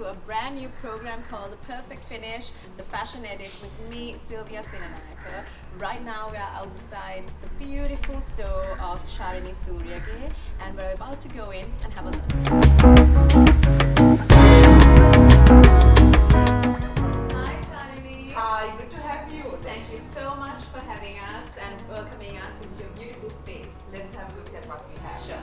to a brand new program called The Perfect Finish, the Fashion Edit with me, Silvia Senanayake. Right now we are outside the beautiful store of Charini Suriyage and we're about to go in and have a look. Hi Charini. Hi, good to have you. Thank you so much for having us and welcoming us into your beautiful space. Let's have a look at what we have. Sure.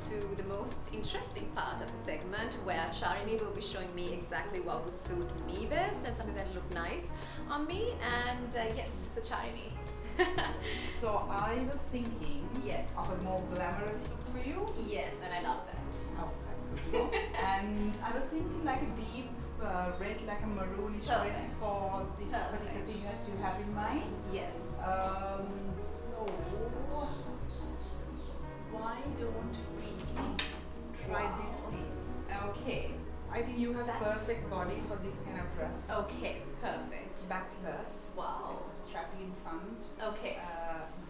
To the most interesting part of the segment where Charini will be showing me exactly what would suit me best and something that look nice on me and yes, so Charini. So I was thinking yes. of a more glamorous look for you. Yes, and I love that. Oh, that's good to know. And I was thinking like a deep red, like a maroonish red Perfect. for this particular thing that you have in mind. Yes. So why don't we try this piece? Okay. I think you have That's perfect body for this kind of dress. Okay, perfect. It's backless. Wow. It's strappy in front. Okay.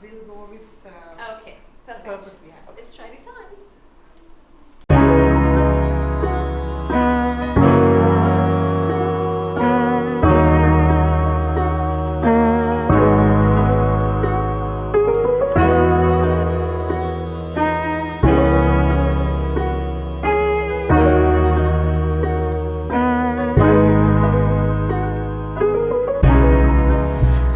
We'll go with Okay, the perfect. purpose we have. Let's try this on.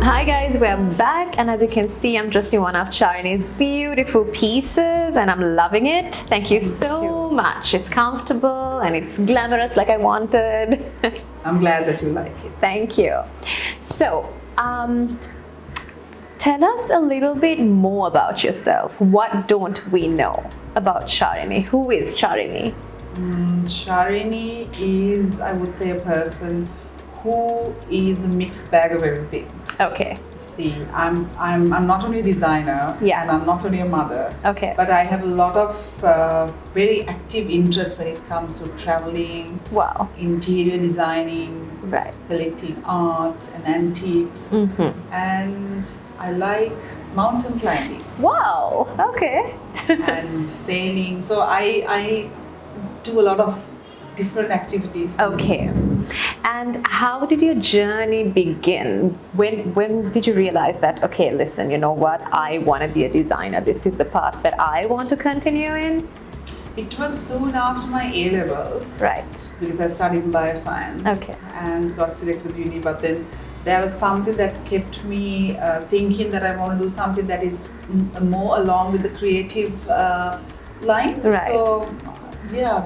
Hi guys, we're back and as you can see I'm dressed in one of Charini's beautiful pieces and I'm loving it. Thank you so much. It's comfortable and it's glamorous like I wanted. I'm glad that you like it. Thank you. So, tell us a little bit more about yourself. What don't we know about Charini? Who is Charini? Charini is, I would say, a person who is a mixed bag of everything. Okay. See, I'm not only a designer, Yeah. and I'm not only a mother, Okay. but I have a lot of very active interest when it comes to traveling, Wow. interior designing, Right. collecting art and antiques, Mm-hmm. and I like mountain climbing Wow. Okay. and sailing. So I do a lot of different activities. Okay. And how did your journey begin? When did you realize that, okay, listen, you know what, I want to be a designer. This is the path that I want to continue in? It was soon after my A-levels. Right. Because I studied bioscience. Okay. And got selected to uni, but then there was something that kept me thinking that I want to do something that is more along with the creative line. Right. So yeah,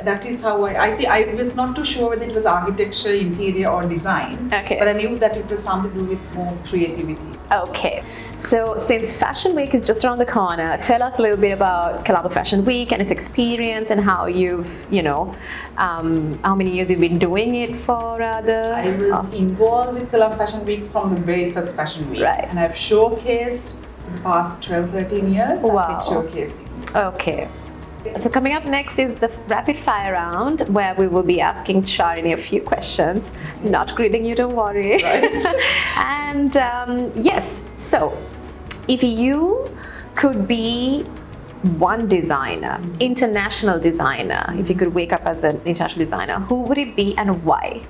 that is how I think I was not too sure whether it was architecture, interior or design. Okay. But I knew that it was something to do with more creativity. Okay. So since Fashion Week is just around the corner, tell us a little bit about Colombo Fashion Week and its experience and how you've, how many years you've been doing it for rather? I was involved with Colombo Fashion Week from the very first Fashion Week. Right. And I've showcased for the past 12-13 years. Wow. I've been showcasing. Okay. So coming up next is the rapid fire round where we will be asking Charini a few questions. Not grilling you, don't worry. Right. And yes, so if you could be one designer, international designer, if you could wake up as an international designer, who would it be and why?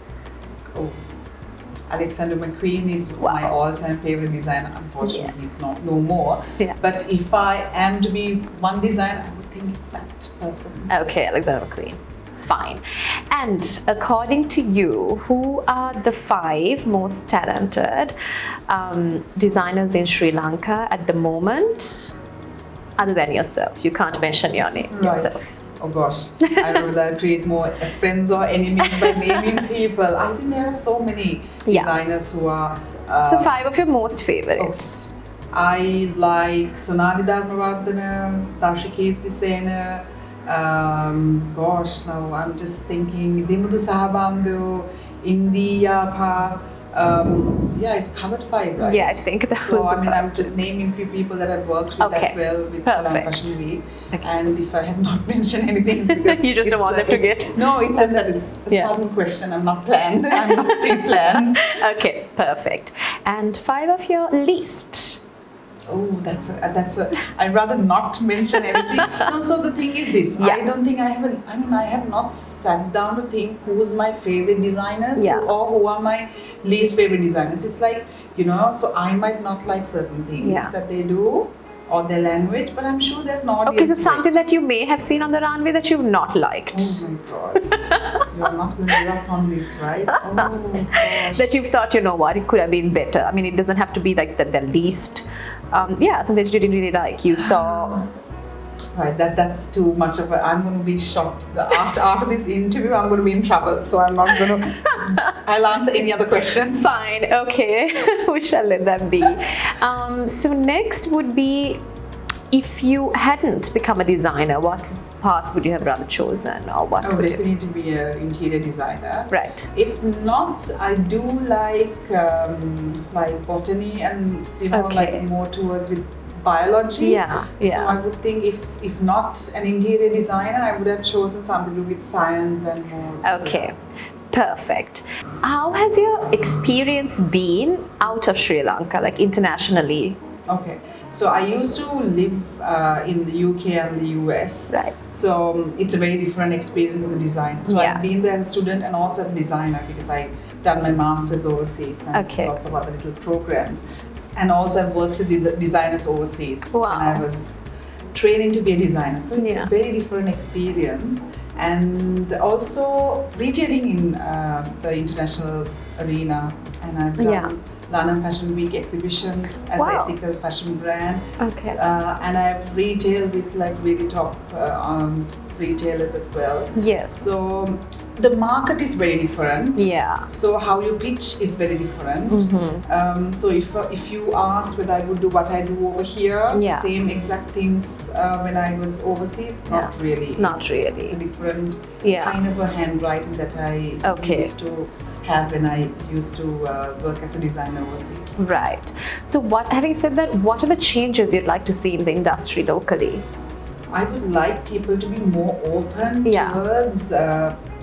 Oh, Alexander McQueen is my all-time favorite designer. Unfortunately, he's no more. Yeah. But if I am to be one designer, I would think it's that person. Okay, Alexander McQueen. Fine. And according to you, who are the 5 most talented designers in Sri Lanka at the moment, other than yourself? You can't mention your name yourself. Oh gosh, I would rather create more friends or enemies by naming people. I think there are so many designers who are. So 5 of your most favorite. Okay. I like Sonali Dharmavardhana, Tashikirti Sena. Gosh, now I'm just thinking Dimudu Sahabandhu, India Pa. It covered 5, right? Yeah, I think that so. Was I'm just naming few people that I've worked with as well with Kalam Fashion Week. Okay. And if I have not mentioned anything, it's because you just don't want them to get. No, it's just that it's a sudden question. I'm not planned. I'm not pre-planned. Okay, perfect. And 5 of your least. Oh, that's a. I'd rather not mention anything. No, so the thing is this. I don't think I have. I have not sat down to think who's my favorite designers or who are my least favorite designers. It's like, so I might not like certain things that they do or their language, but I'm sure there's an audience. Okay, so something that you may have seen on the runway that you've not liked. Oh my God. You're not going to give up on this, right? Oh gosh. That you've thought, it could have been better. I mean, it doesn't have to be like the least. Something that you didn't really like. You saw. Right, that's too much of a. I'm going to be shocked. After this interview, I'm going to be in trouble. So I'm not going to. I'll answer any other question. Fine, okay. We shall let them be. So next would be, if you hadn't become a designer, what path would you have rather chosen, or what? I would definitely to be an interior designer. Right. If not, I do like botany and like more towards with biology. Yeah. So I would think if not an interior designer, I would have chosen something to do with science and more. Okay. Perfect. How has your experience been out of Sri Lanka, like internationally? Okay, so I used to live in the UK and the US. Right. So it's a very different experience as a designer. So I've been there as a student and also as a designer because I've done my master's overseas and lots of other little programs. And also I've worked with designers overseas. Wow. And I was training to be a designer. So it's a very different experience. And also retailing in the international arena. And I've done Lana Fashion Week exhibitions as an ethical fashion brand. Okay. And I've retailed with like really top retailers as well. Yes. So the market is very different. Yeah. So how you pitch is very different. Mm-hmm. So if you ask whether I would do what I do over here, same exact things when I was overseas, not really. Not really. It's a different kind of a handwriting that I used to have when I used to work as a designer overseas. Right. So having said that, what are the changes you'd like to see in the industry locally? I would like people to be more open towards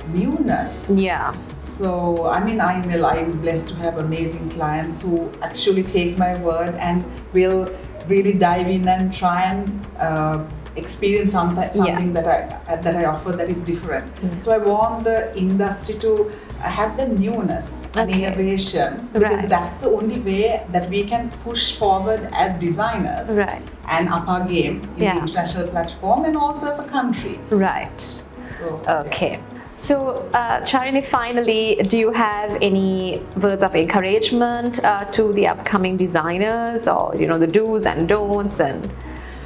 newness. Yeah. So I'm blessed to have amazing clients who actually take my word and will really dive in and try and experience something that I offer that is different. So I want the industry to have the newness and innovation, because that's the only way that we can push forward as designers and up our game in the international platform and also as a country. Right. So okay. So, Charini, finally, do you have any words of encouragement to the upcoming designers, or the do's and don'ts? And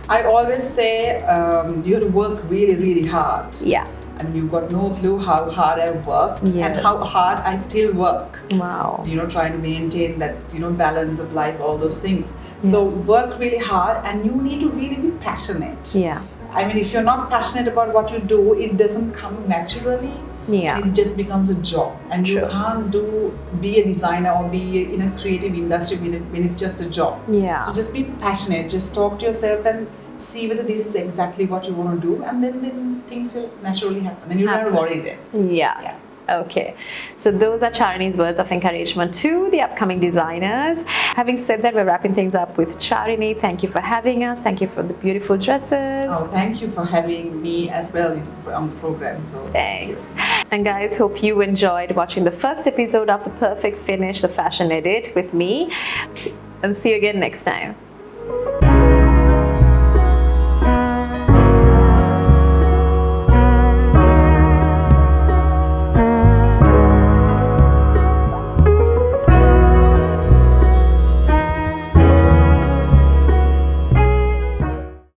I always say you have to work really, really hard. Yeah. And you've got no clue how hard I've worked and how hard I still work. Wow. Trying to maintain that, balance of life, all those things. So work really hard, and you need to really be passionate. Yeah. If you're not passionate about what you do, it doesn't come naturally. Yeah. It just becomes a job. And you can't be a designer or be in a creative industry when it's just a job. Yeah. So just be passionate. Just talk to yourself and see whether this is exactly what you want to do. And then things will naturally happen. And you don't worry then. Yeah. Okay, so those are Charini's words of encouragement to the upcoming designers. Having said that, we're wrapping things up with Charini. Thank you for having us. Thank you for the beautiful dresses. Oh, thank you for having me as well on the program. So thanks. And guys, hope you enjoyed watching the first episode of The Perfect Finish, the fashion edit with me. And see you again next time.